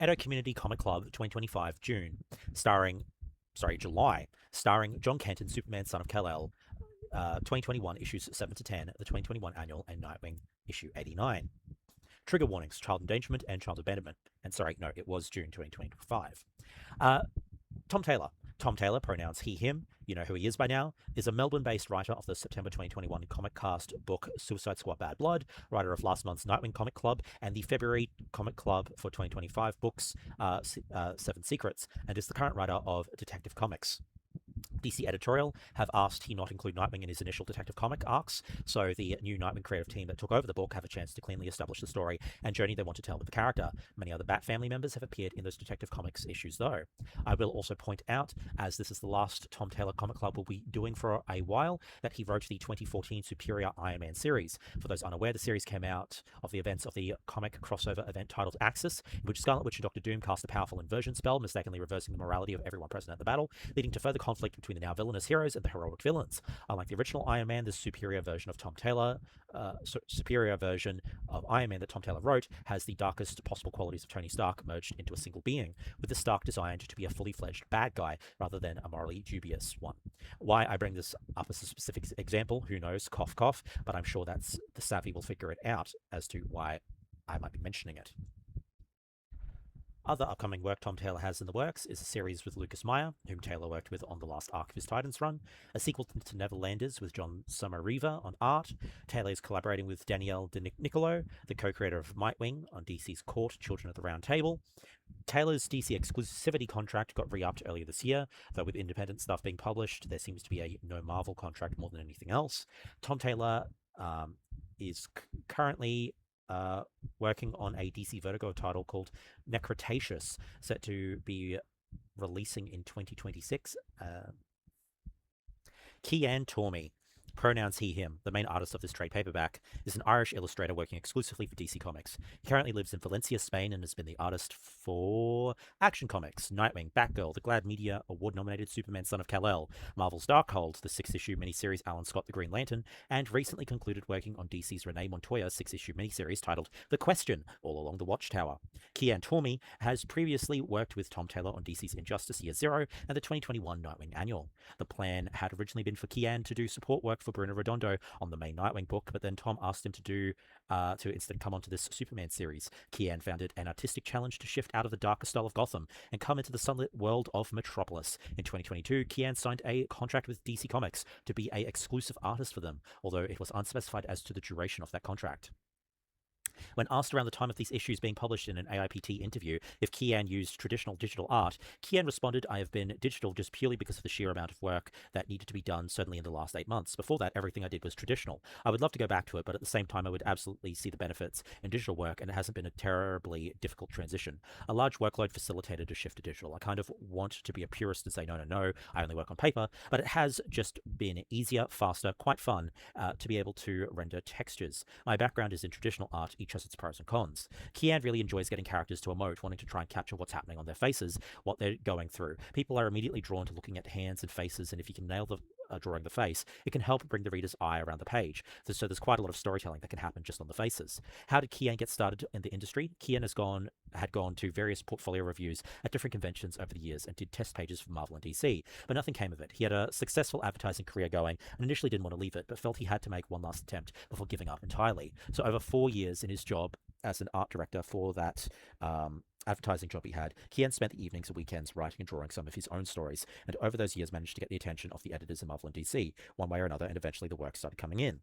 Edo Community Comic Club 2025 July, starring John Kent and Superman Son of Kal-El, 2021 issues 7 to 10, the 2021 annual, and Nightwing issue 89. Trigger warnings, child endangerment and child abandonment. And sorry, no, it was June 2025. Uh, Tom Taylor. Tom Taylor, pronouns he, him, you know who he is by now, is a Melbourne-based writer of the September 2021 comic cast book Suicide Squad Bad Blood, writer of last month's Nightwing Comic Club and the February Comic Club for 2025 books, Seven Secrets, and is the current writer of Detective Comics. DC editorial have asked he not include Nightwing in his initial Detective comic arcs, so the new Nightwing creative team that took over the book have a chance to cleanly establish the story and journey they want to tell with the character. Many other Bat family members have appeared in those Detective Comics issues, though. I will also point out, as this is the last Tom Taylor Comic Club will be doing for a while, that he wrote the 2014 Superior Iron Man series. For those unaware, the series came out of the events of the comic crossover event titled Axis, in which Scarlet Witch and Doctor Doom cast a powerful inversion spell, mistakenly reversing the morality of everyone present at the battle, leading to further conflict between the now villainous heroes and the heroic villains. Unlike the original Iron Man, this superior version of Iron Man that Tom Taylor wrote has the darkest possible qualities of Tony Stark merged into a single being, with the Stark designed to be a fully fledged bad guy rather than a morally dubious one. Why I bring this up as a specific example, who knows, cough cough, but I'm sure that's the savvy will figure it out as to why I might be mentioning it. Other upcoming work Tom Taylor has in the works is a series with Lucas Meyer, whom Taylor worked with on the last arc of his Titans run, a sequel to Neverlanders with John Somariva on art. Taylor is collaborating with Danielle DeNiccolo, the co-creator of Nightwing, on DC's Court, Children of the Round Table. Taylor's DC exclusivity contract got re-upped earlier this year, though with independent stuff being published, there seems to be a no Marvel contract more than anything else. Tom Taylor is currently working on a DC Vertigo title called Necretaceous, set to be releasing in 2026. Cian Tormey, pronouns he, him, the main artist of this trade paperback, is an Irish illustrator working exclusively for DC Comics. He currently lives in Valencia, Spain, and has been the artist for Action Comics, Nightwing, Batgirl, the Glad Media Award-nominated Superman Son of Kal-El, Marvel's Darkhold, the 6-issue miniseries Alan Scott the Green Lantern, and recently concluded working on DC's Renee Montoya 6-issue miniseries titled The Question, All Along the Watchtower. Cian Tormey has previously worked with Tom Taylor on DC's Injustice Year Zero and the 2021 Nightwing Annual. The plan had originally been for Cian to do support work for Bruno Redondo on the main Nightwing book, but then Tom asked him to instead come onto this Superman series. Cian found it an artistic challenge to shift out of the darker style of Gotham and come into the sunlit world of Metropolis. In 2022, Cian signed a contract with DC Comics to be an exclusive artist for them, although it was unspecified as to the duration of that contract. When asked around the time of these issues being published in an AIPT interview if Cian used traditional digital art, Cian responded, "I have been digital just purely because of the sheer amount of work that needed to be done, certainly in the last 8 months. Before that, everything I did was traditional. I would love to go back to it, but at the same time, I would absolutely see the benefits in digital work, and it hasn't been a terribly difficult transition. A large workload facilitated a shift to digital. I kind of want to be a purist and say, no, I only work on paper, but it has just been easier, faster, quite fun to be able to render textures. My background is in traditional art, each has its pros and cons. Cian really enjoys getting characters to emote, wanting to try and capture what's happening on their faces, what they're going through. People are immediately drawn to looking at hands and faces, and if you can nail the drawing the face, it can help bring the reader's eye around the page. So there's quite a lot of storytelling that can happen just on the faces. How did Cian get started in the industry? Cian had gone to various portfolio reviews at different conventions over the years and did test pages for Marvel and DC, but nothing came of it. He had a successful advertising career going and initially didn't want to leave it, but felt he had to make one last attempt before giving up entirely. So over 4 years in his job as an art director for that advertising job he had, Cian spent the evenings and weekends writing and drawing some of his own stories, and over those years managed to get the attention of the editors in Marvel and DC, one way or another, and eventually the work started coming in.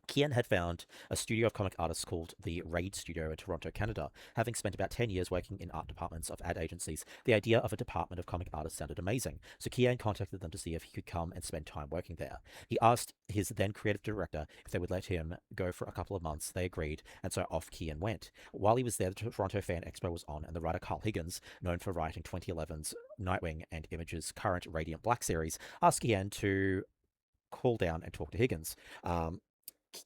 Cian had found a studio of comic artists called the Raid Studio in Toronto, Canada. Having spent about 10 years working in art departments of ad agencies, the idea of a department of comic artists sounded amazing, so Cian contacted them to see if he could come and spend time working there. He asked his then creative director if they would let him go for a couple of months. They agreed, and so off Cian went. While he was there, the Toronto Fan Expo was on, and the writer Carl Higgins, known for writing 2011's Nightwing and Image's current Radiant Black series, asked Cian to call down and talk to Higgins.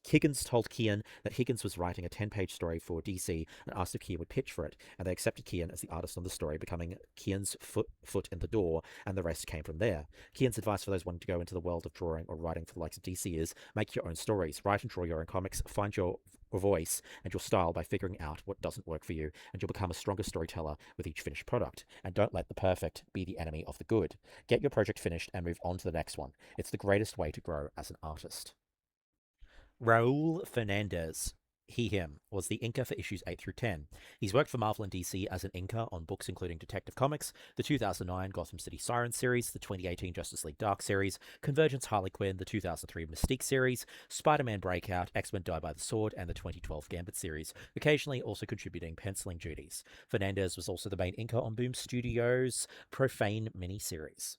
Higgins told Cian that Higgins was writing a 10-page story for DC and asked if Cian would pitch for it, and they accepted Cian as the artist on the story, becoming Cian's foot in the door, and the rest came from there. Cian's advice for those wanting to go into the world of drawing or writing for the likes of DC is make your own stories, write and draw your own comics, find your voice and your style by figuring out what doesn't work for you, and you'll become a stronger storyteller with each finished product. And don't let the perfect be the enemy of the good. Get your project finished and move on to the next one. It's the greatest way to grow as an artist. Raul Fernandez, him, was the inker for issues 8 through 10. He's worked for Marvel and DC as an inker on books including Detective Comics, the 2009 Gotham City Sirens series, the 2018 Justice League Dark series, Convergence Harley Quinn, the 2003 Mystique series, Spider-Man Breakout, X-Men Die by the Sword, and the 2012 Gambit series, occasionally also contributing penciling duties. Fernandez was also the main inker on Boom Studios' Profane miniseries.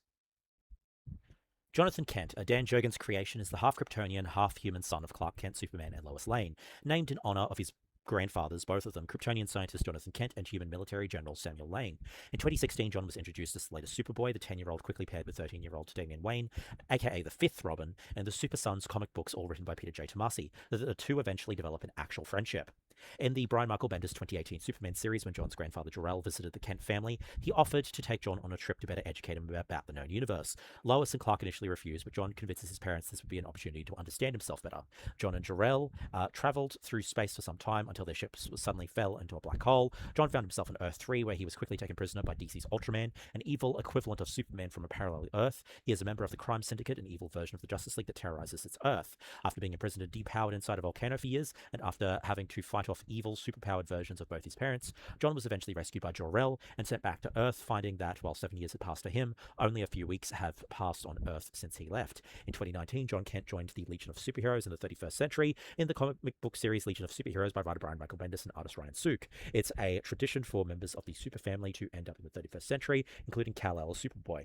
Jonathan Kent, a Dan Jurgens creation, is the half-Kryptonian, half-human son of Clark Kent, Superman, and Lois Lane, named in honor of his grandfathers, both of them Kryptonian scientist Jonathan Kent and human military general Samuel Lane. In 2016, John was introduced as the latest Superboy, the 10-year-old quickly paired with 13-year-old Damian Wayne, aka the fifth Robin, and the Super Sons comic books, all written by Peter J. Tomasi. The two eventually develop an actual friendship. In the Brian Michael Bendis 2018 Superman series, when John's grandfather Jor-El visited the Kent family, he offered to take John on a trip to better educate him about the known universe. Lois and Clark initially refused, but John convinces his parents this would be an opportunity to understand himself better. John and Jor-El traveled through space for some time until their ships suddenly fell into a black hole. John found himself on Earth 3, where he was quickly taken prisoner by DC's Ultraman, an evil equivalent of Superman from a parallel Earth. He is a member of the Crime Syndicate, an evil version of the Justice League that terrorizes its Earth. After being imprisoned and depowered inside a volcano for years, and after having to fight off evil, superpowered versions of both his parents, John was eventually rescued by Jor-El and sent back to Earth, finding that while 7 years had passed for him, only a few weeks have passed on Earth since he left. In 2019, John Kent joined the Legion of Superheroes in the 31st century in the comic book series Legion of Superheroes by writer Brian Michael Bendis and artist Ryan Sook. It's a tradition for members of the super family to end up in the 31st century, including Kal-El Superboy.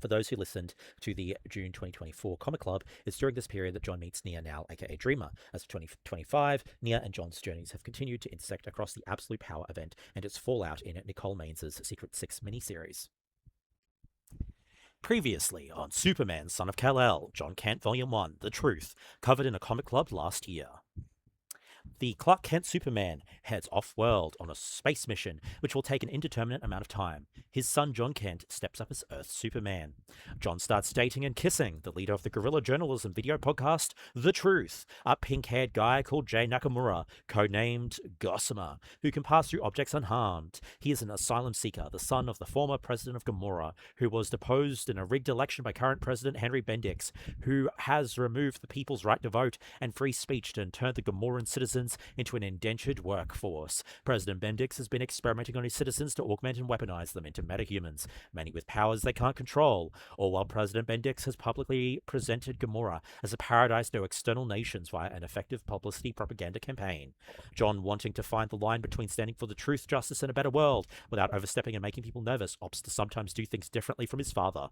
For those who listened to the June 2024 Comic Club, it's during this period that John meets Nia Nal, aka Dreamer. As of 2025, Nia and John's journeys have continued to intersect across the Absolute Power event and its fallout in Nicole Mains's Secret Six miniseries. Previously on Superman, Son of Kal-El, John Kent Volume 1, The Truth, covered in a Comic Club last year. The Clark Kent Superman heads off-world on a space mission, which will take an indeterminate amount of time. His son John Kent steps up as Earth's Superman. John starts dating and kissing the leader of the guerrilla journalism video podcast, The Truth, a pink-haired guy called Jay Nakamura, codenamed Gossamer, who can pass through objects unharmed. He is an asylum seeker, the son of the former president of Gamora, who was deposed in a rigged election by current President Henry Bendix, who has removed the people's right to vote and free speech and turned the Gamoran citizens into an indentured workforce. President Bendix has been experimenting on his citizens to augment and weaponize them into metahumans, many with powers they can't control, all while President Bendix has publicly presented Gamora as a paradise to external nations via an effective publicity propaganda campaign. John, wanting to find the line between standing for the truth, justice, and a better world without overstepping and making people nervous, opts to sometimes do things differently from his father.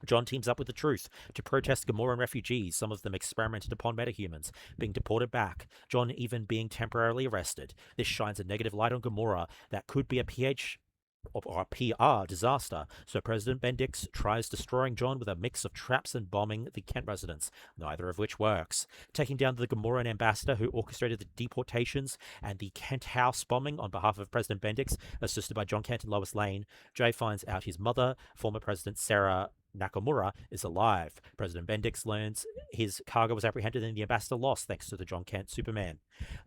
John teams up with the Truth to protest Gamoran refugees, some of them experimented upon metahumans, being deported back, John even being temporarily arrested. This shines a negative light on Gamora that could be a PR disaster, so President Bendix tries destroying John with a mix of traps and bombing the Kent residents, neither of which works. Taking down the Gamoran ambassador who orchestrated the deportations and the Kent house bombing on behalf of President Bendix, assisted by John Kent and Lois Lane, Jay finds out his mother, former President Sarah Nakamura, is alive. President Bendix learns his cargo was apprehended and the ambassador lost thanks to the John Kent Superman.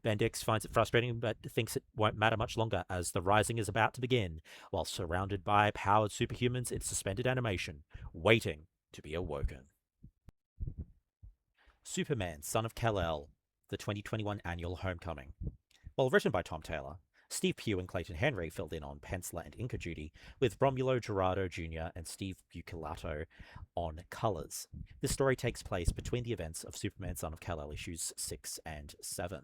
Bendix finds it frustrating but thinks it won't matter much longer as the Rising is about to begin, while surrounded by powered superhumans in suspended animation, waiting to be awoken. Superman, Son of Kal-El, the 2021 annual Homecoming. While written by Tom Taylor, Steve Pugh and Clayton Henry filled in on penciler and inker duty, with Romulo Gerardo Jr. and Steve Buccellato on colors. This story takes place between the events of Superman Son of Kal-El issues 6 and 7.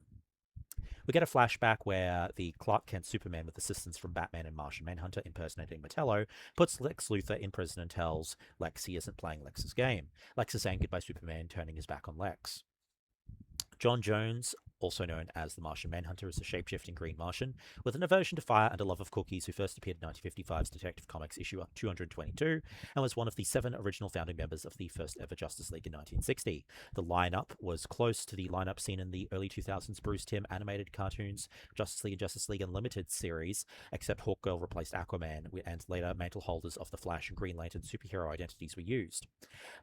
We get a flashback where the Clark Kent Superman, with assistance from Batman and Martian Manhunter impersonating Metallo, puts Lex Luthor in prison and tells Lex he isn't playing Lex's game. Lex is angered by Superman turning his back on Lex. John Jones also known as the Martian Manhunter, is a shape-shifting green Martian with an aversion to fire and a love of cookies who first appeared in 1955's Detective Comics issue 222 and was one of the 7 original founding members of the first ever Justice League in 1960. The lineup was close to the lineup seen in the early 2000s Bruce Timm animated cartoons Justice League and Justice League Unlimited series, except Hawkgirl replaced Aquaman, and later mantle holders of the Flash and Green Lantern superhero identities were used.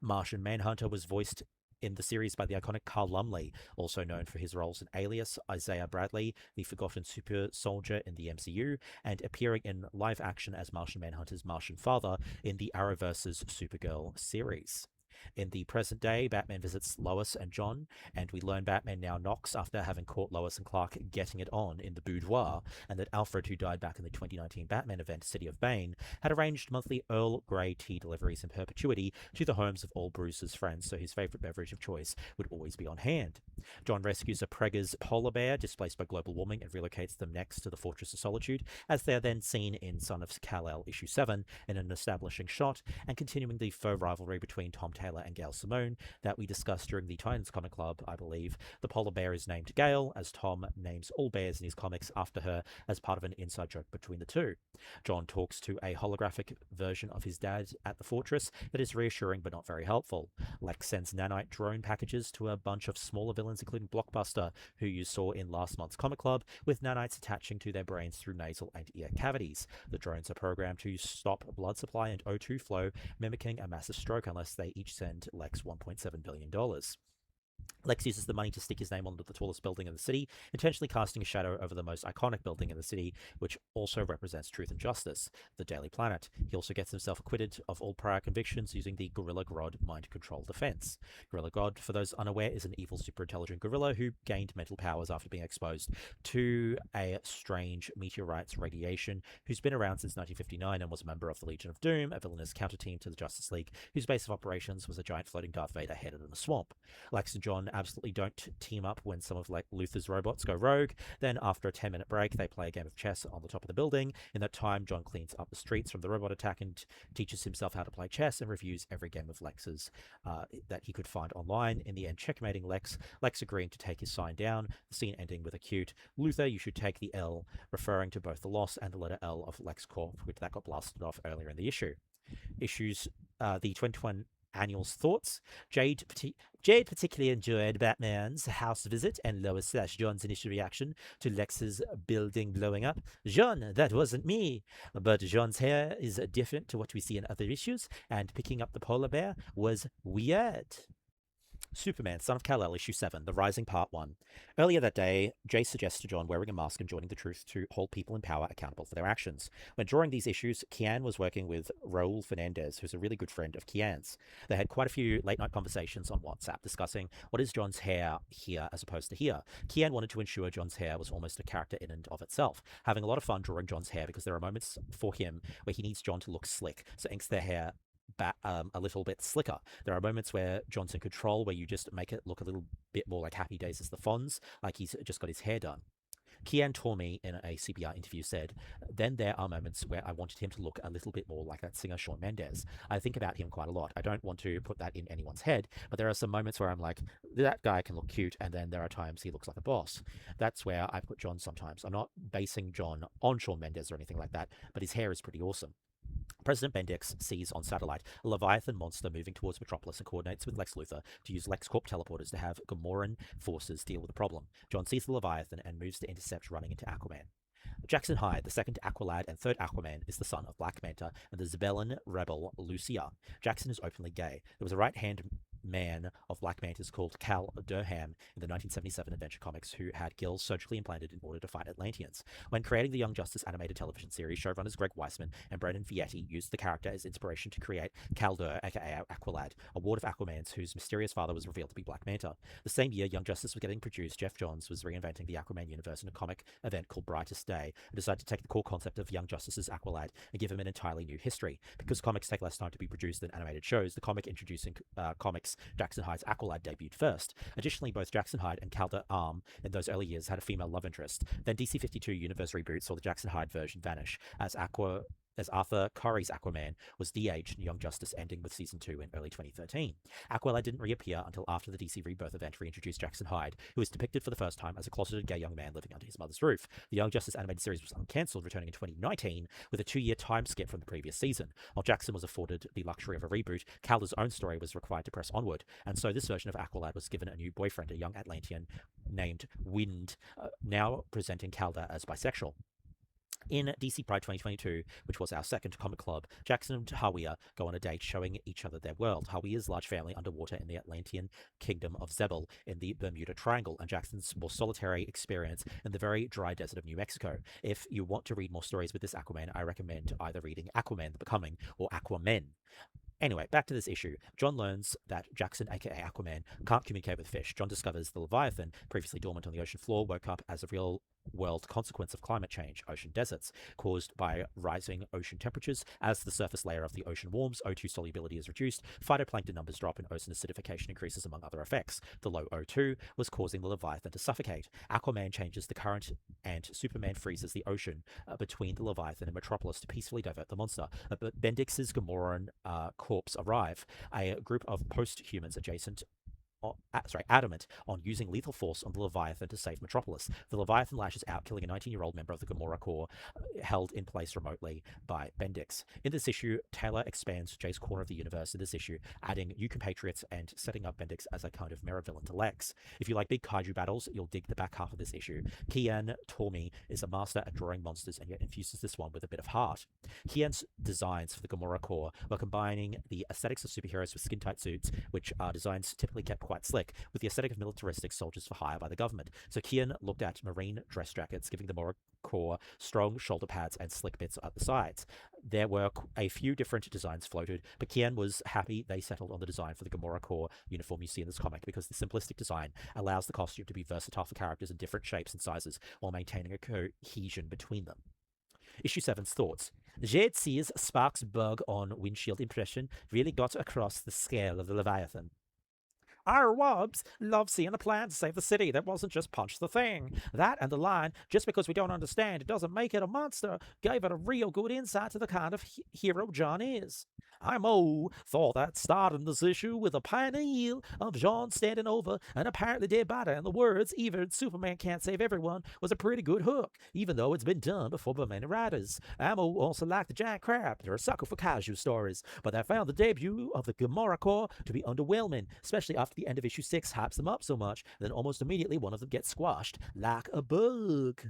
Martian Manhunter was voiced in the series by the iconic Carl Lumley, also known for his roles in Alias, Isaiah Bradley, the forgotten super soldier in the MCU, and appearing in live action as Martian Manhunter's Martian father in the Arrowverse's Supergirl series. In the present day, Batman visits Lois and John, and we learn Batman now knocks after having caught Lois and Clark getting it on in the boudoir, and that Alfred, who died back in the 2019 Batman event City of Bane, had arranged monthly Earl Grey tea deliveries in perpetuity to the homes of all Bruce's friends, so his favourite beverage of choice would always be on hand. John rescues a Preggers polar bear displaced by global warming and relocates them next to the Fortress of Solitude, as they are then seen in Son of Kal-El issue 7 in an establishing shot, and continuing the faux rivalry between Tom Taylor and Gail Simone that we discussed during the Titans Comic Club, I believe. The polar bear is named Gail, as Tom names all bears in his comics after her as part of an inside joke between the two. John talks to a holographic version of his dad at the fortress that is reassuring but not very helpful. Lex sends nanite drone packages to a bunch of smaller villains, including Blockbuster, who you saw in last month's Comic Club, with nanites attaching to their brains through nasal and ear cavities. The drones are programmed to stop blood supply and O2 flow, mimicking a massive stroke unless they each send Lex $1.7 billion. Lex uses the money to stick his name onto the tallest building in the city, intentionally casting a shadow over the most iconic building in the city, which also represents truth and justice, the Daily Planet. He also gets himself acquitted of all prior convictions using the Gorilla Grodd mind control defense. Gorilla Grodd, for those unaware, is an evil superintelligent gorilla who gained mental powers after being exposed to a strange meteorite's radiation, who's been around since 1959 and was a member of the Legion of Doom, a villainous counter-team to the Justice League, whose base of operations was a giant floating Darth Vader headed in a swamp. Lex and John absolutely don't team up when some of Luthor's robots go rogue. Then, after a 10-minute break, they play a game of chess on the top of the building. In that time, John cleans up the streets from the robot attack and teaches himself how to play chess and reviews every game of Lex's that he could find online. In the end, checkmating Lex agreeing to take his sign down, the scene ending with a cute, "Luthor, you should take the L," referring to both the loss and the letter L of LexCorp, which that got blasted off earlier in the issue. The 2021 annual's thoughts. Jade particularly enjoyed Batman's house visit and Lois/John's initial reaction to Lex's building blowing up. John, that wasn't me. But John's hair is different to what we see in other issues, and picking up the polar bear was weird. Superman, Son of Kal-El, Issue 7, The Rising, Part 1. Earlier that day, Jay suggests to John wearing a mask and joining the truth to hold people in power accountable for their actions. When drawing these issues, Cian was working with Raul Fernandez, who's a really good friend of Cian's. They had quite a few late-night conversations on WhatsApp discussing what is John's hair here as opposed to here. Cian wanted to ensure John's hair was almost a character in and of itself, having a lot of fun drawing John's hair because there are moments for him where he needs John to look slick, so inks their hair a little bit slicker. There are moments where John's in control, where you just make it look a little bit more like Happy Days as the Fonz, like he's just got his hair done. Cian Tormey, in a CBR interview, said, "Then there are moments where I wanted him to look a little bit more like that singer Shawn Mendes. I think about him quite a lot. I don't want to put that in anyone's head, but there are some moments where I'm like, that guy can look cute, and then there are times he looks like a boss. That's where I put John sometimes. I'm not basing John on Shawn Mendes or anything like that, but his hair is pretty awesome." President Bendix sees on satellite a Leviathan monster moving towards Metropolis and coordinates with Lex Luthor to use LexCorp teleporters to have Gamoran forces deal with the problem. John sees the Leviathan and moves to intercept, running into Aquaman. Jackson Hyde, the second Aqualad and third Aquaman, is the son of Black Manta and the Zebellan rebel Lucia. Jackson is openly gay. There was a right-hand man of Black Mantas called Cal Durham in the 1977 Adventure Comics who had gills surgically implanted in order to fight Atlanteans. When creating the Young Justice animated television series, showrunners Greg Weisman and Brendan Vietti used the character as inspiration to create Caldur, aka Aqualad, a ward of Aquamans whose mysterious father was revealed to be Black Manta. The same year Young Justice was getting produced, Jeff Johns was reinventing the Aquaman universe in a comic event called Brightest Day and decided to take the core concept of Young Justice's Aqualad and give him an entirely new history. Because comics take less time to be produced than animated shows, the comic introducing comics Jackson Hyde's Aqualad debuted first. Additionally, both Jackson Hyde and Calder Arm in those early years had a female love interest. Then DC 52 Universe reboot saw the Jackson Hyde version vanish, as as Arthur Curry's Aquaman was de-aged in Young Justice, ending with Season 2 in early 2013. Aqualad didn't reappear until after the DC Rebirth event reintroduced Jackson Hyde, who was depicted for the first time as a closeted gay young man living under his mother's roof. The Young Justice animated series was uncancelled, returning in 2019 with a 2-year time skip from the previous season. While Jackson was afforded the luxury of a reboot, Calder's own story was required to press onward, and so this version of Aqualad was given a new boyfriend, a young Atlantean named Wind, now presenting Calder as bisexual. In DC Pride 2022, which was our second comic club, Jackson and Hawiya go on a date showing each other their world. Hawiya's large family underwater in the Atlantean kingdom of Zebel in the Bermuda Triangle, and Jackson's more solitary experience in the very dry desert of New Mexico. If you want to read more stories with this Aquaman, I recommend either reading Aquaman the Becoming or Aquamen. Anyway, back to this issue. John learns that Jackson, aka Aquaman, can't communicate with fish. John discovers the Leviathan, previously dormant on the ocean floor, woke up as a real world consequence of climate change, ocean deserts, caused by rising ocean temperatures. As the surface layer of the ocean warms, O2 solubility is reduced, phytoplankton numbers drop, and ocean acidification increases, among other effects. The low O2 was causing the Leviathan to suffocate. Aquaman changes the current, and Superman freezes the ocean between the Leviathan and Metropolis to peacefully divert the monster. But Bendix's Gamoran corpse arrive. A group of post-humans adamant on using lethal force on the Leviathan to save Metropolis. The Leviathan lashes out, killing a 19-year-old member of the Gamora Corps held in place remotely by Bendix. In this issue, Taylor expands Jay's corner of the universe in this issue, adding new compatriots and setting up Bendix as a kind of mirror villain to Lex. If you like big kaiju battles, you'll dig the back half of this issue. Cian Tormey is a master at drawing monsters and yet infuses this one with a bit of heart. Cian's designs for the Gamora Corps were combining the aesthetics of superheroes with skin-tight suits, which are designs typically kept quite slick, with the aesthetic of militaristic soldiers for hire by the government. So Cian looked at marine dress jackets, giving the Gamora Corps strong shoulder pads and slick bits at the sides. There were a few different designs floated, but Cian was happy they settled on the design for the Gamora Corps uniform you see in this comic, because the simplistic design allows the costume to be versatile for characters in different shapes and sizes while maintaining a cohesion between them. Issue 7's thoughts. Jade sees Spark's bug on windshield impression really got across the scale of the Leviathan. Our Wobbs love seeing a plan to save the city that wasn't just punch the thing. That and the line, just because we don't understand it doesn't make it a monster, gave it a real good insight to the kind of hero John is. IMO thought that starting this issue with a pioneer of John standing over an apparently dead body, and the words, even Superman can't save everyone, was a pretty good hook, even though it's been done before by many writers. IMO also liked the giant crab. They're a sucker for kaiju stories, but they found the debut of the Gamora Corps to be underwhelming, especially after the end of issue 6 hypes them up so much, then almost immediately one of them gets squashed like a bug.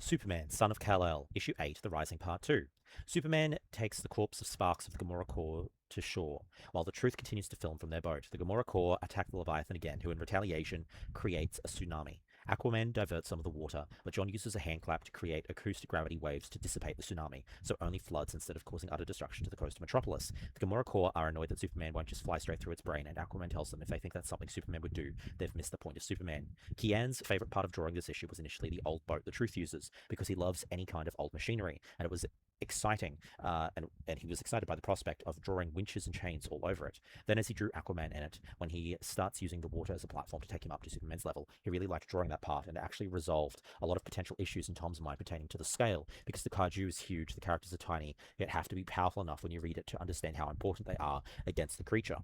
Superman, Son of Kal-El, Issue 8, The Rising Part 2. Superman takes the corpse of Sparks of the Gamora Corps to shore, while the Truth continues to film from their boat. The Gamora Corps attack the Leviathan again, who in retaliation creates a tsunami. Aquaman diverts some of the water, but John uses a hand clap to create acoustic gravity waves to dissipate the tsunami, so only floods instead of causing utter destruction to the coast of Metropolis. The Gamora Corps are annoyed that Superman won't just fly straight through its brain, and Aquaman tells them if they think that's something Superman would do, they've missed the point of Superman. Cian's favourite part of drawing this issue was initially the old boat the Truth uses, because he loves any kind of old machinery, and it was exciting, and he was excited by the prospect of drawing winches and chains all over it. Then as he drew Aquaman in it, when he starts using the water as a platform to take him up to Superman's level, he really liked drawing that part, and it actually resolved a lot of potential issues in Tom's mind pertaining to the scale, because the kaiju is huge, the characters are tiny, yet have to be powerful enough when you read it to understand how important they are against the creature.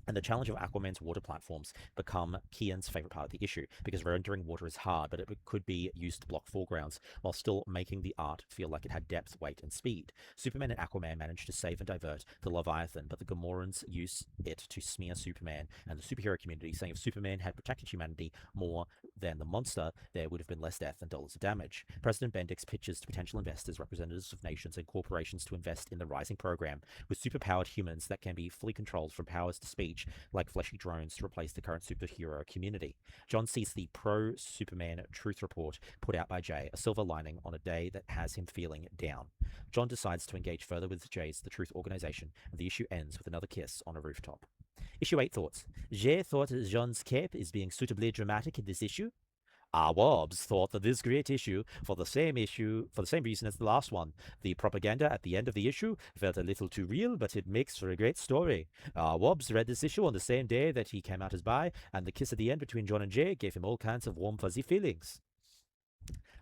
And the challenge of Aquaman's water platforms become Cian's favourite part of the issue, because rendering water is hard, but it could be used to block foregrounds, while still making the art feel like it had depth, weight, and speed. Superman and Aquaman managed to save and divert the Leviathan, but the Gamorans use it to smear Superman and the superhero community, saying if Superman had protected humanity more than the monster, there would have been less death and dollars of damage. President Bendix pitches to potential investors, representatives of nations, and corporations to invest in the Rising program, with superpowered humans that can be fully controlled from powers to speech, like fleshy drones, to replace the current superhero community. John sees the pro-Superman Truth Report put out by Jay, a silver lining on a day that has him feeling down. John decides to engage further with Jay's The Truth organization, and the issue ends with another kiss on a rooftop. Issue 8 thoughts. Jay thought John's cape is being suitably dramatic in this issue. Wobbs thought that this great issue, for the same reason as the last one. The propaganda at the end of the issue felt a little too real, but it makes for a great story. Wobbs read this issue on the same day that he came out as bi, and the kiss at the end between John and Jay gave him all kinds of warm, fuzzy feelings.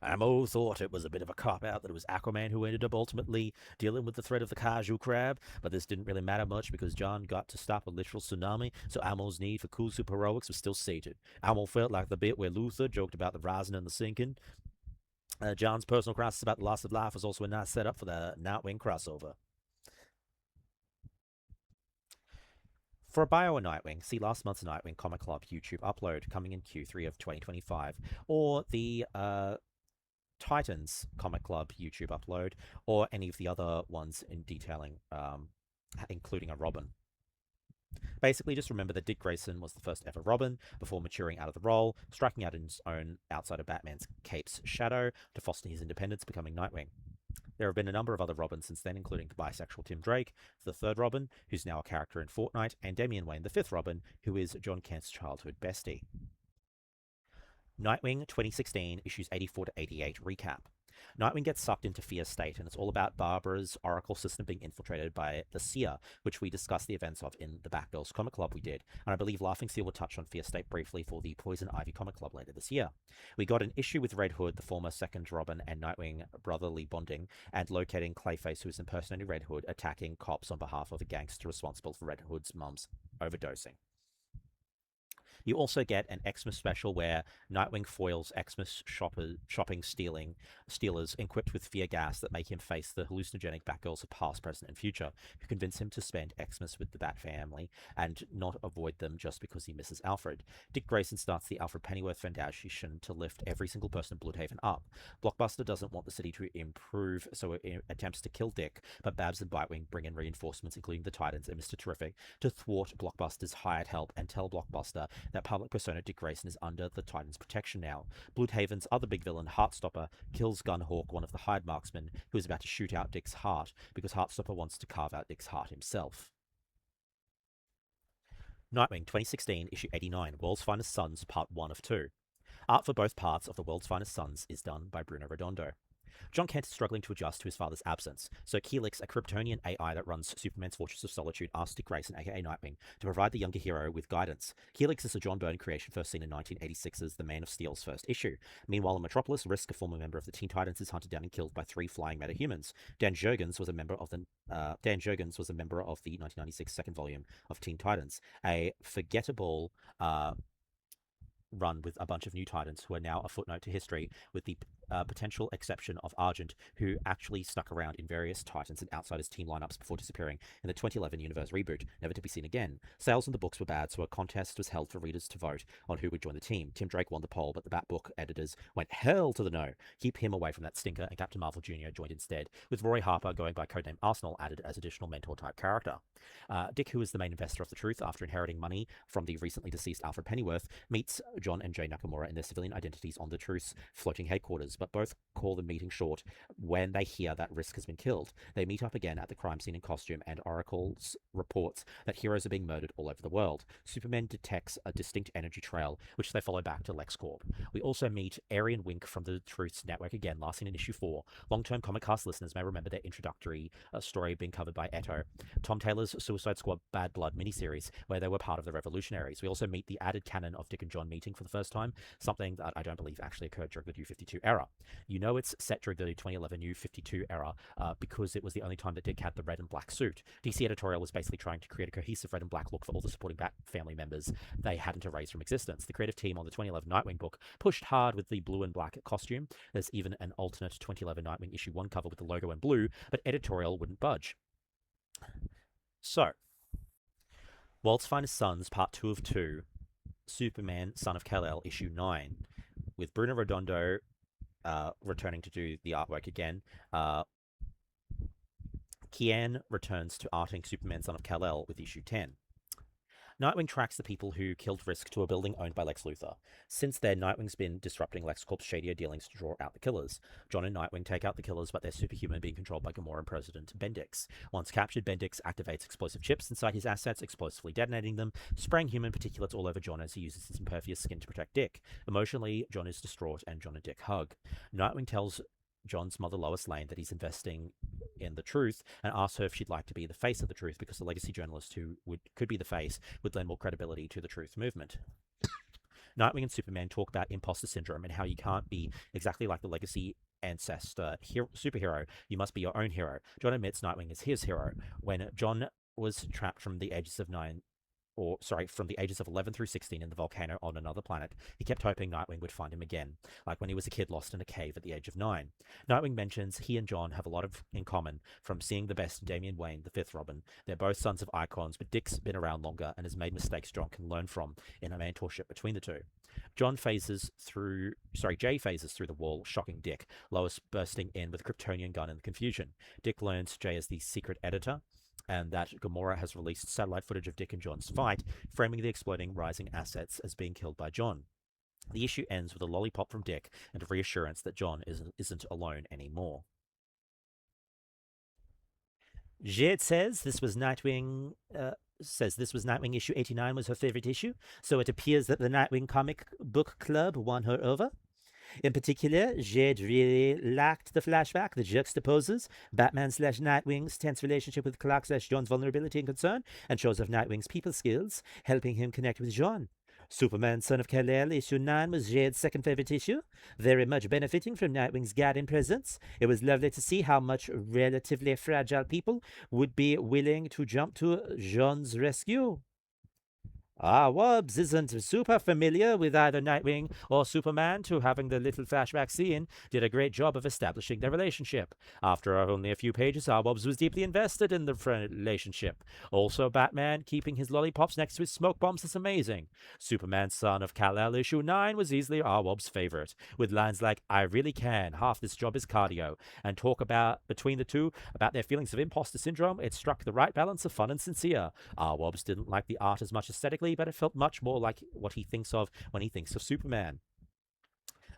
Amo thought it was a bit of a cop-out that it was Aquaman who ended up ultimately dealing with the threat of the Kaiju crab, but this didn't really matter much because John got to stop a literal tsunami, so Amo's need for cool superheroics was still sated. Amo felt like the bit where Luthor joked about the rising and the sinking. John's personal crisis about the loss of life was also a nice setup for the Nightwing crossover. For a bio on Nightwing, see last month's Nightwing Comic Club YouTube upload coming in Q3 of 2025, or the Titans Comic Club YouTube upload, or any of the other ones in detailing, including a Robin. Basically, just remember that Dick Grayson was the first ever Robin before maturing out of the role, striking out in his own outside of Batman's cape's shadow to foster his independence, becoming Nightwing. There have been a number of other Robins since then, including the bisexual Tim Drake, the third Robin, who's now a character in Fortnite, and Damian Wayne, the fifth Robin, who is John Kent's childhood bestie. Nightwing 2016, issues 84 to 88 recap. Nightwing gets sucked into Fear State, and it's all about Barbara's Oracle system being infiltrated by the Seer, which we discussed the events of in the Batgirls Comic Club we did. And I believe Laughing Seal will touch on Fear State briefly for the Poison Ivy Comic Club later this year. We got an issue with Red Hood, the former second Robin, and Nightwing brotherly bonding, and locating Clayface, who is impersonating Red Hood, attacking cops on behalf of a gangster responsible for Red Hood's mum's overdosing. You also get an Xmas special where Nightwing foils Xmas shopping stealers equipped with fear gas that make him face the hallucinogenic Batgirls of past, present, and future, who convince him to spend Xmas with the Bat family and not avoid them just because he misses Alfred. Dick Grayson starts the Alfred Pennyworth Foundation to lift every single person in Bloodhaven up. Blockbuster doesn't want the city to improve, so it attempts to kill Dick, but Babs and Bitewing bring in reinforcements, including the Titans and Mr. Terrific, to thwart Blockbuster's hired help and tell Blockbuster that public persona Dick Grayson is under the Titans' protection now. Bloodhaven's other big villain, Heartstopper, kills Gunhawk, one of the Hyde marksmen, who is about to shoot out Dick's heart because Heartstopper wants to carve out Dick's heart himself. Nightwing 2016, issue 89, World's Finest Sons, part 1 of 2. Art for both parts of The World's Finest Sons is done by Bruno Redondo. John Kent is struggling to adjust to his father's absence, so Helix, a Kryptonian AI that runs Superman's Fortress of Solitude, asks Dick Grayson, aka Nightwing, to provide the younger hero with guidance. Helix is a John Byrne creation first seen in 1986's The Man of Steel's first issue. Meanwhile, in Metropolis, Risk, a former member of the Teen Titans, is hunted down and killed by 3 flying metahumans. Dan Jurgens was a member of the 1996 second volume of Teen Titans, a forgettable run with a bunch of new Titans who are now a footnote to history, with the potential exception of Argent, who actually stuck around in various Titans and Outsiders team lineups before disappearing in the 2011 Universe reboot, never to be seen again. Sales in the books were bad, so a contest was held for readers to vote on who would join the team. Tim Drake won the poll, but the Batbook editors went hell to the no. Keep him away from that stinker, and Captain Marvel Jr. joined instead, with Roy Harper, going by codename Arsenal, added as additional mentor-type character. Dick, who is the main investor of the Truth after inheriting money from the recently deceased Alfred Pennyworth, meets John and Jay Nakamura in their civilian identities on the Truth's floating headquarters, but both call the meeting short when they hear that Risk has been killed. They meet up again at the crime scene in costume, and Oracle's reports that heroes are being murdered all over the world. Superman detects a distinct energy trail, which they follow back to LexCorp. We also meet Arian Wink from the Truth's network again, last seen in issue 4. Long-term Comic Cast listeners may remember their introductory story being covered by Eto, Tom Taylor's Suicide Squad Bad Blood miniseries, where they were part of the Revolutionaries. We also meet the added canon of Dick and John meeting for the first time, something that I don't believe actually occurred during the New 52 era. You know it's set during the 2011 New 52 era because it was the only time that Dick had the red and black suit. DC editorial was basically trying to create a cohesive red and black look for all the supporting Bat family members they hadn't erased from existence. The creative team on the 2011 Nightwing book pushed hard with the blue and black costume. There's even an alternate 2011 Nightwing issue 1 cover with the logo in blue, but editorial wouldn't budge. So, World's Finest Sons, Part 2 of 2, Superman, Son of Kal-El, issue 9, with Bruno Redondo returning to do the artwork again. Cian returns to arting Superman, Son of Kal-El with issue 10. Nightwing tracks the people who killed Risk to a building owned by Lex Luthor. Since then, Nightwing's been disrupting LexCorp's shadier dealings to draw out the killers. John and Nightwing take out the killers, but they're superhuman, being controlled by Gamoran President Bendix. Once captured, Bendix activates explosive chips inside his assets, explosively detonating them, spraying human particulates all over John as he uses his impervious skin to protect Dick. Emotionally, John is distraught, and John and Dick hug. Nightwing tells John's mother, Lois Lane, that he's investing in the Truth, and asks her if she'd like to be the face of the Truth, because the legacy journalist who could be the face would lend more credibility to the Truth movement. Nightwing and Superman talk about imposter syndrome and how you can't be exactly like the legacy ancestor superhero. You must be your own hero. John admits Nightwing is his hero. When John was trapped from the ages of 9 or sorry, from the ages of 11 through 16 in the volcano on another planet, he kept hoping Nightwing would find him again, like when he was a kid lost in a cave at the age of 9. Nightwing mentions he and John have a lot in common, from seeing the best in Damian Wayne, the fifth Robin. They're both sons of icons, but Dick's been around longer and has made mistakes John can learn from in a mentorship between the two. Jay phases through the wall, shocking Dick, Lois bursting in with a Kryptonian gun in the confusion. Dick learns Jay is the secret editor, and that Gamora has released satellite footage of Dick and John's fight, framing the exploding rising assets as being killed by John. The issue ends with a lollipop from Dick and a reassurance that John isn't alone anymore. Jade says this was Nightwing issue 89 was her favorite issue, so it appears that the Nightwing comic book club won her over. In particular, Jade really liked the flashback that juxtaposes Batman/Nightwing's tense relationship with Clark/John's vulnerability and concern, and shows off Nightwing's people skills, helping him connect with John. Superman, Son of Kal-El, issue 9 was Jade's second favorite issue, very much benefiting from Nightwing's guiding presence. It was lovely to see how much relatively fragile people would be willing to jump to John's rescue. Wobbs isn't super familiar with either Nightwing or Superman, to having the little flashback scene did a great job of establishing their relationship. After only a few pages, Wobbs was deeply invested in the relationship. Also, Batman keeping his lollipops next to his smoke bombs is amazing. Superman, Son of Kal-El, issue 9 was easily Wobbs' favorite, with lines like, "I really can, half this job is cardio," and talk about between the two about their feelings of imposter syndrome. It struck the right balance of fun and sincere. Wobbs didn't like the art as much aesthetically, but it felt much more like what he thinks of when he thinks of Superman.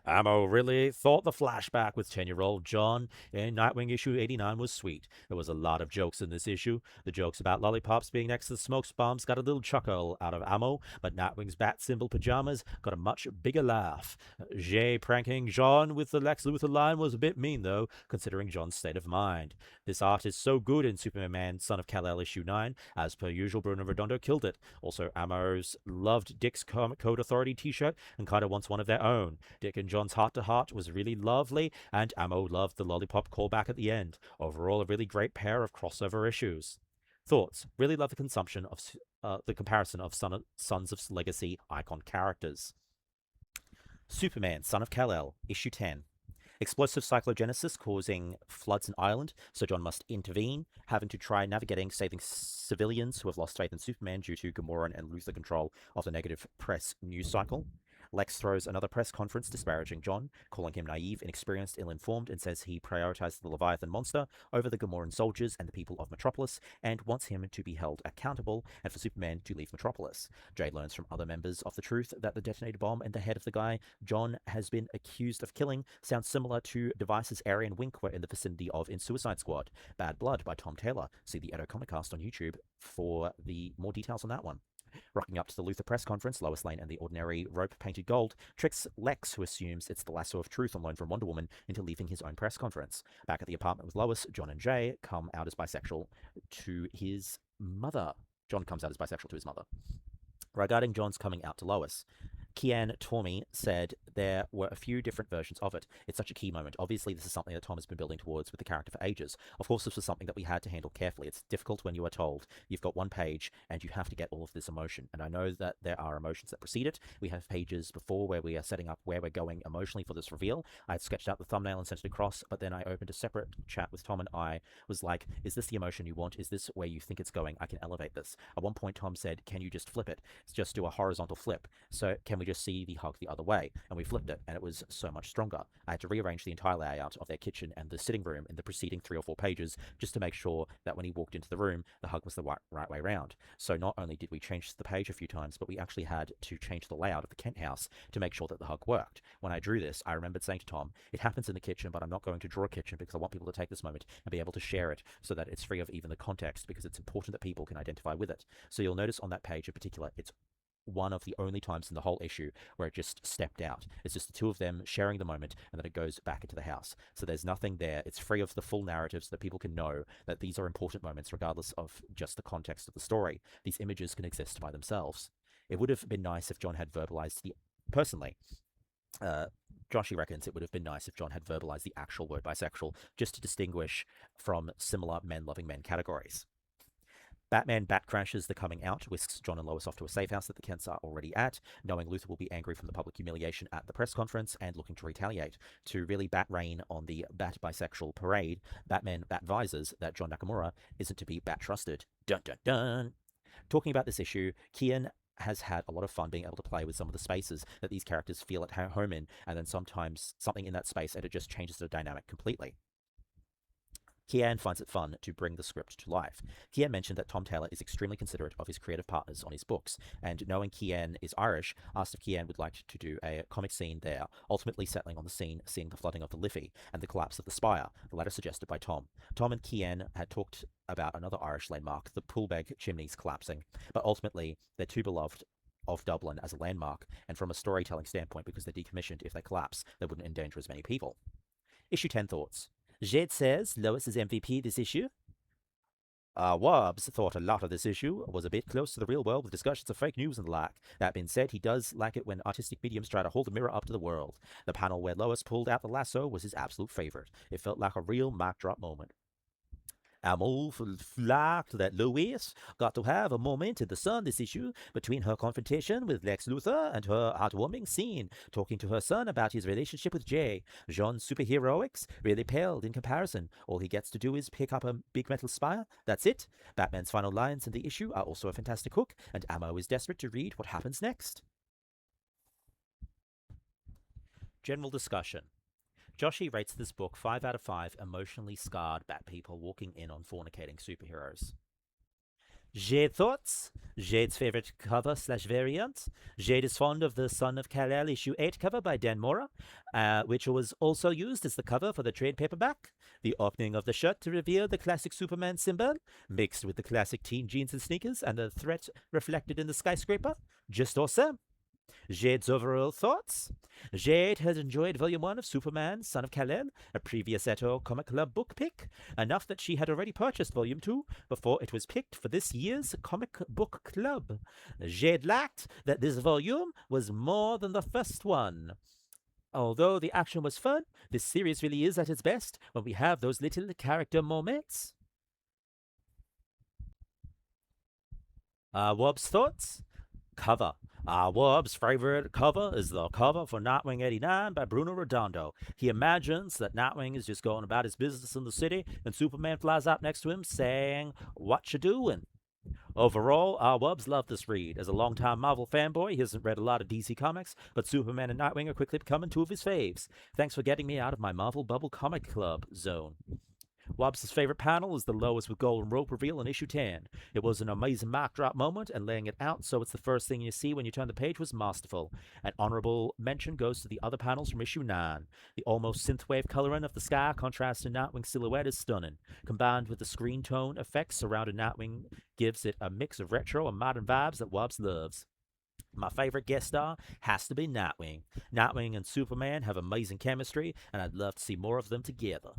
Ammo really thought the flashback with 10-year-old John in Nightwing issue 89 was sweet. There was a lot of jokes in this issue. The jokes about lollipops being next to the smoke bombs got a little chuckle out of Ammo, but Nightwing's bat symbol pajamas got a much bigger laugh. Jay pranking John with the Lex Luthor line was a bit mean, though, considering John's state of mind. This art is so good in Superman, Son of Kal-El issue 9. As per usual, Bruno Redondo killed it. Also, Ammo's loved Dick's Comic Code Authority t-shirt and kind of wants one of their own. Dick and John's heart-to-heart was really lovely, and Ammo loved the lollipop callback at the end. Overall, a really great pair of crossover issues. Thoughts? Really love the comparison of Sons of Legacy icon characters. Superman, Son of Kal-El, issue 10. Explosive cyclogenesis causing floods in Ireland, so John must intervene, having to try navigating saving civilians who have lost faith in Superman due to Gamoran and Luthor control of the negative press news cycle. Lex throws another press conference disparaging John, calling him naive, inexperienced, ill-informed, and says he prioritized the Leviathan monster over the Gamoran soldiers and the people of Metropolis, and wants him to be held accountable and for Superman to leave Metropolis. Jay learns from other members of the Truth that the detonated bomb in the head of the guy John has been accused of killing sounds similar to devices Ari and Wink were in the vicinity of in Suicide Squad. Bad Blood by Tom Taylor. See the Edo Comic Cast on YouTube for the more details on that one. Rocking up to the Luthor press conference, Lois Lane and the Ordinary rope painted gold tricks Lex, who assumes it's the lasso of truth on loan from Wonder Woman, into leaving his own press conference. Back at the apartment with Lois, John and Jay come out as bisexual to his mother. John comes out as bisexual to his mother. Regarding John's coming out to Lois, Cian Tormey said there were a few different versions of it. It's such a key moment. Obviously, this is something that Tom has been building towards with the character for ages. Of course, this was something that we had to handle carefully. It's difficult when you are told you've got one page and you have to get all of this emotion. And I know that there are emotions that precede it. We have pages before where we are setting up where we're going emotionally for this reveal. I had sketched out the thumbnail and sent it across, but then I opened a separate chat with Tom and I was like, is this the emotion you want? Is this where you think it's going? I can elevate this. At one point, Tom said, can you just flip it? Just do a horizontal flip. So can we just see the hug the other way? And we flipped it, and it was so much stronger. I had to rearrange the entire layout of their kitchen and the sitting room in the preceding 3 or 4 pages just to make sure that when he walked into the room, the hug was the right way around. So not only did we change the page a few times, but we actually had to change the layout of the Kent house to make sure that the hug worked. When I drew this, I remembered saying to Tom, it happens in the kitchen, but I'm not going to draw a kitchen because I want people to take this moment and be able to share it so that it's free of even the context, because it's important that people can identify with it. So you'll notice on that page in particular, it's one of the only times in the whole issue where it just stepped out. It's just the two of them sharing the moment, and then it goes back into the house. So there's nothing there. It's free of the full narrative so that people can know that these are important moments regardless of just the context of the story. These images can exist by themselves. It would have been nice if John had verbalized the Personally, Joshy reckons it would have been nice if John had verbalized the actual word bisexual just to distinguish from similar men loving men categories. Batman bat crashes the coming out, whisks John and Lois off to a safe house that the Kents are already at, knowing Luthor will be angry from the public humiliation at the press conference and looking to retaliate. To really bat rain on the bat bisexual parade, Batman bat visors that John Nakamura isn't to be bat trusted. Dun dun dun! Talking about this issue, Cian has had a lot of fun being able to play with some of the spaces that these characters feel at home in, and then sometimes something in that space and it just changes the dynamic completely. Cian finds it fun to bring the script to life. Cian mentioned that Tom Taylor is extremely considerate of his creative partners on his books, and knowing Cian is Irish, asked if Cian would like to do a comic scene there, ultimately settling on the scene seeing the flooding of the Liffey and the collapse of the spire, the latter suggested by Tom. Tom and Cian had talked about another Irish landmark, the Poolbeg chimneys collapsing, but ultimately they're too beloved of Dublin as a landmark, and from a storytelling standpoint, because they're decommissioned, if they collapse, they wouldn't endanger as many people. Issue 10 thoughts. Jade says Lois is MVP this issue. Wobbs thought a lot of this issue was a bit close to the real world with discussions of fake news and the like. That being said, he does like it when artistic mediums try to hold the mirror up to the world. The panel where Lois pulled out the lasso was his absolute favorite. It felt like a real mic drop moment. I'm all flagged that Lois got to have a moment in the sun this issue between her confrontation with Lex Luthor and her heartwarming scene talking to her son about his relationship with Jay. Jean's superheroics really paled in comparison. All he gets to do is pick up a big metal spire. That's it. Batman's final lines in the issue are also a fantastic hook, and Ammo is desperate to read what happens next. General discussion. Joshy rates this book 5 out of 5 emotionally scarred bat people walking in on fornicating superheroes. Jade thoughts? Jade's favorite cover / variant? Jade is fond of the Son of Kal-El issue 8 cover by Dan Mora, which was also used as the cover for the trade paperback. The opening of the shirt to reveal the classic Superman symbol, mixed with the classic teen jeans and sneakers and the threat reflected in the skyscraper. Just awesome. Jade's overall thoughts? Jade has enjoyed Volume 1 of Superman, Son of Kal-El, a previous Eto Comic Club book pick, enough that she had already purchased Volume 2 before it was picked for this year's Comic Book Club. Jade liked that this volume was more than the first one. Although the action was fun, this series really is at its best when we have those little character moments. Wobb's thoughts? Cover. Wobb's favorite cover is the cover for Nightwing 89 by Bruno Redondo. He imagines that Nightwing is just going about his business in the city, and Superman flies up next to him saying, "What you doing?" Overall, Wobbs loved this read. As a longtime Marvel fanboy, he hasn't read a lot of DC comics, but Superman and Nightwing are quickly becoming 2 of his faves. Thanks for getting me out of my Marvel Bubble Comic Club zone. Wobbs' favorite panel is the Lois with golden rope reveal in issue 10. It was an amazing mic drop moment, and laying it out so it's the first thing you see when you turn the page was masterful. An honorable mention goes to the other panels from issue 9. The almost synthwave coloring of the sky contrasting Nightwing's silhouette is stunning. Combined with the screen tone effects surrounding Nightwing gives it a mix of retro and modern vibes that Wobbs loves. My favorite guest star has to be Nightwing. Nightwing and Superman have amazing chemistry, and I'd love to see more of them together.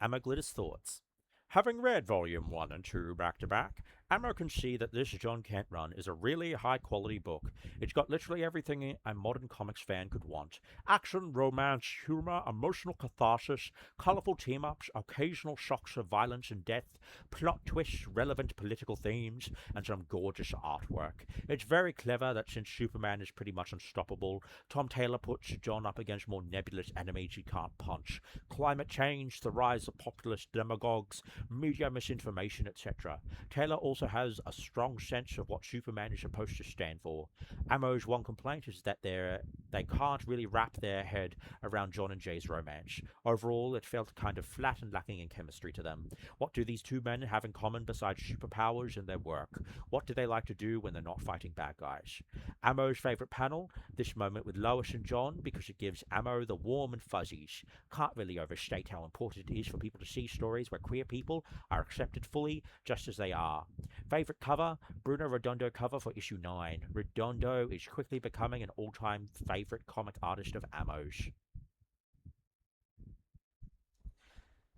Amaglita's thoughts. Having read Volume 1 and 2 back to back, Ammo can see that this John Kent run is a really high-quality book. It's got literally everything a modern comics fan could want. Action, romance, humor, emotional catharsis, colorful team-ups, occasional shocks of violence and death, plot twists, relevant political themes, and some gorgeous artwork. It's very clever that since Superman is pretty much unstoppable, Tom Taylor puts John up against more nebulous enemies he can't punch. Climate change, the rise of populist demagogues, media misinformation, etc. Taylor also has a strong sense of what Superman is supposed to stand for. Ammo's one complaint is that they can't really wrap their head around John and Jay's romance. Overall, it felt kind of flat and lacking in chemistry to them. What do these two men have in common besides superpowers and their work? What do they like to do when they're not fighting bad guys? Ammo's favorite panel, this moment with Lois and John, because it gives Ammo the warm and fuzzies. Can't really overstate how important it is for people to see stories where queer people are accepted fully just as they are. Favorite cover? Bruno Redondo cover for issue 9. Redondo is quickly becoming an all-time favorite comic artist of Ammo's.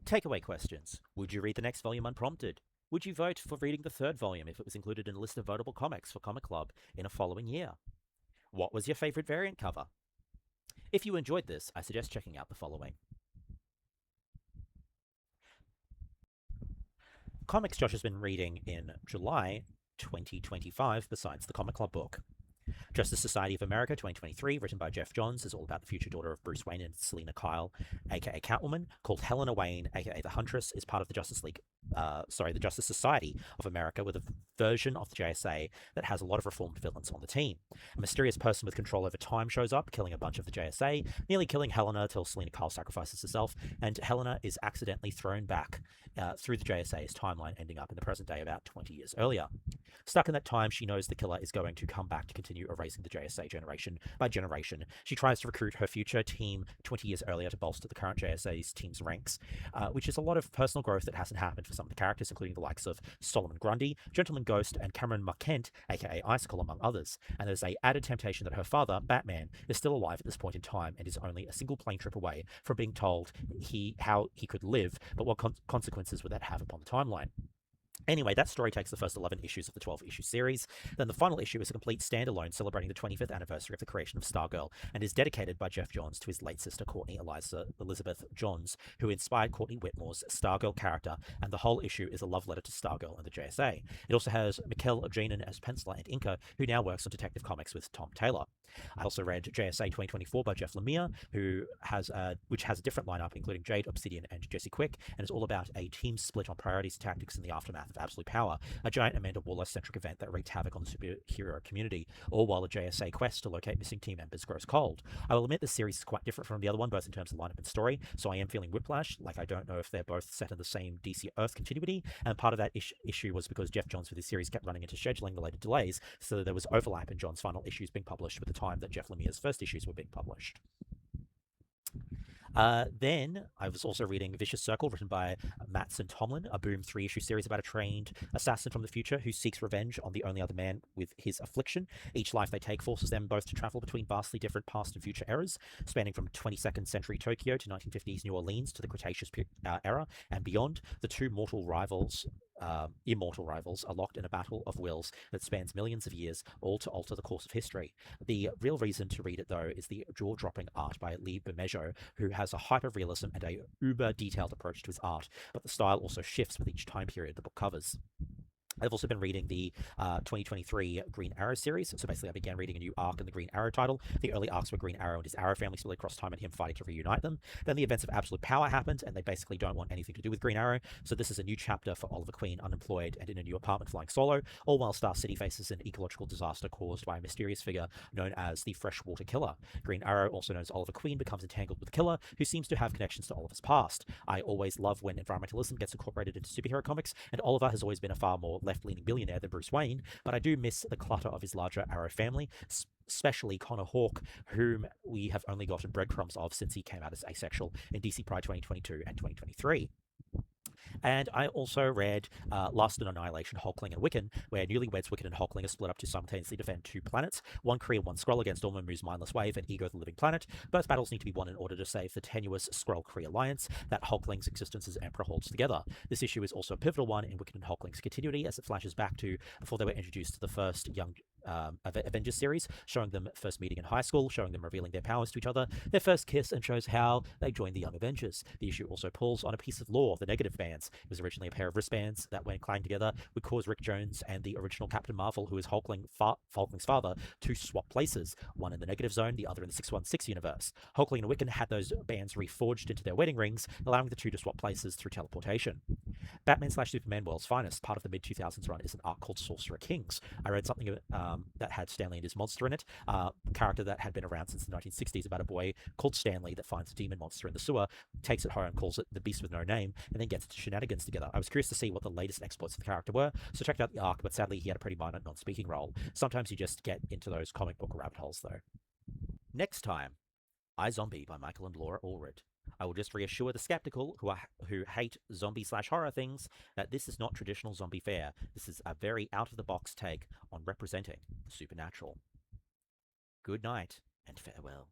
Takeaway questions. Would you read the next volume unprompted? Would you vote for reading the third volume if it was included in a list of votable comics for Comic Club in a following year? What was your favorite variant cover? If you enjoyed this, I suggest checking out the following. Comics Josh has been reading in July 2025 besides the Comic Club book. Justice Society of America 2023, written by Jeff Johns, is all about the future daughter of Bruce Wayne and Selina Kyle, aka Catwoman, called Helena Wayne, aka the Huntress, is part of the the Justice Society of America, with a version of the JSA that has a lot of reformed villains on the team. A mysterious person with control over time shows up, killing a bunch of the JSA, nearly killing Helena till Selina Kyle sacrifices herself, and Helena is accidentally thrown back through the JSA's timeline, ending up in the present day about 20 years earlier. Stuck in that time, she knows the killer is going to come back to continue erasing the JSA generation by generation. She tries to recruit her future team 20 years earlier to bolster the current JSA's team's ranks, which is a lot of personal growth that hasn't happened for some of the characters, including the likes of Solomon Grundy, Gentleman Ghost, and Cameron Marquent, aka Icicle, among others. And there's a added temptation that her father, Batman, is still alive at this point in time and is only a single plane trip away from being told how he could live, but what consequences would that have upon the timeline. Anyway, that story takes the first 11 issues of the 12-issue series. Then the final issue is a complete standalone celebrating the 25th anniversary of the creation of Stargirl and is dedicated by Jeff Johns to his late sister Courtney Elizabeth Johns, who inspired Courtney Whitmore's Stargirl character, and the whole issue is a love letter to Stargirl and the JSA. It also has Mikkel Janin as penciler and inker, who now works on Detective Comics with Tom Taylor. I also read JSA 2024 by Jeff Lemire, which has a different lineup, including Jade, Obsidian, and Jesse Quick, and it's all about a team split on priorities and tactics in the aftermath of Absolute Power, a giant Amanda Waller-centric event that wreaked havoc on the superhero community, all while a JSA quest to locate missing team members grows cold. I will admit this series is quite different from the other one, both in terms of lineup and story, so I am feeling whiplash, like I don't know if they're both set in the same DC Earth continuity, and part of that issue was because Jeff Johns for this series kept running into scheduling-related delays, so there was overlap in John's final issues being published with the time that Jeff Lemire's first issues were being published. Then I was also reading Vicious Circle, written by Mattson Tomlin, a Boom 3-issue series about a trained assassin from the future who seeks revenge on the only other man with his affliction. Each life they take forces them both to travel between vastly different past and future eras, spanning from 22nd century Tokyo to 1950s New Orleans to the Cretaceous era and beyond. The two immortal rivals are locked in a battle of wills that spans millions of years, all to alter the course of history. The real reason to read it, though, is the jaw-dropping art by Lee Bermejo, who has a hyper-realism and a uber-detailed approach to his art, but the style also shifts with each time period the book covers. I've also been reading the 2023 Green Arrow series. So basically, I began reading a new arc in the Green Arrow title. The early arcs were Green Arrow and his Arrow family split across time and him fighting to reunite them. Then the events of Absolute Power happened, and they basically don't want anything to do with Green Arrow. So this is a new chapter for Oliver Queen, unemployed and in a new apartment flying solo, all while Star City faces an ecological disaster caused by a mysterious figure known as the Freshwater Killer. Green Arrow, also known as Oliver Queen, becomes entangled with the killer, who seems to have connections to Oliver's past. I always love when environmentalism gets incorporated into superhero comics, and Oliver has always been a far more left-leaning billionaire than Bruce Wayne, but I do miss the clutter of his larger Arrow family, especially Connor Hawke, whom we have only gotten breadcrumbs of since he came out as asexual in DC Pride 2022 and 2023. And I also read Lust and Annihilation, Hulkling and Wiccan, where newlyweds Wiccan and Hulkling are split up to simultaneously defend two planets, one Kree and one Skrull against Dormammu's mindless wave and Ego the Living Planet. Both battles need to be won in order to save the tenuous Skrull-Kree alliance that Hulkling's existence as Emperor holds together. This issue is also a pivotal one in Wiccan and Hulkling's continuity, as it flashes back to before they were introduced to the first young Avengers series, showing them first meeting in high school, showing them revealing their powers to each other, their first kiss, and shows how they joined the Young Avengers. The issue also pulls on a piece of lore, the negative bands. It was originally a pair of wristbands that, when clanged together, would cause Rick Jones and the original Captain Marvel, who is Hulkling's father, to swap places, one in the negative zone, the other in the 616 universe. Hulkling and Wiccan had those bands reforged into their wedding rings, allowing the two to swap places through teleportation. Batman/Superman World's Finest, part of the mid-2000s run, is an arc called Sorcerer Kings. I read something that had Stanley and his monster in it, a character that had been around since the 1960s, about a boy called Stanley that finds a demon monster in the sewer, takes it home, calls it the Beast with No Name, and then gets its shenanigans together. I was curious to see what the latest exploits of the character were, so checked out the arc, but sadly he had a pretty minor non-speaking role. Sometimes you just get into those comic book rabbit holes, though. Next time, iZombie by Michael and Laura Allred. I will just reassure the skeptical who hate zombie/horror things that this is not traditional zombie fare. This is a very out-of-the-box take on representing the supernatural. Good night and farewell.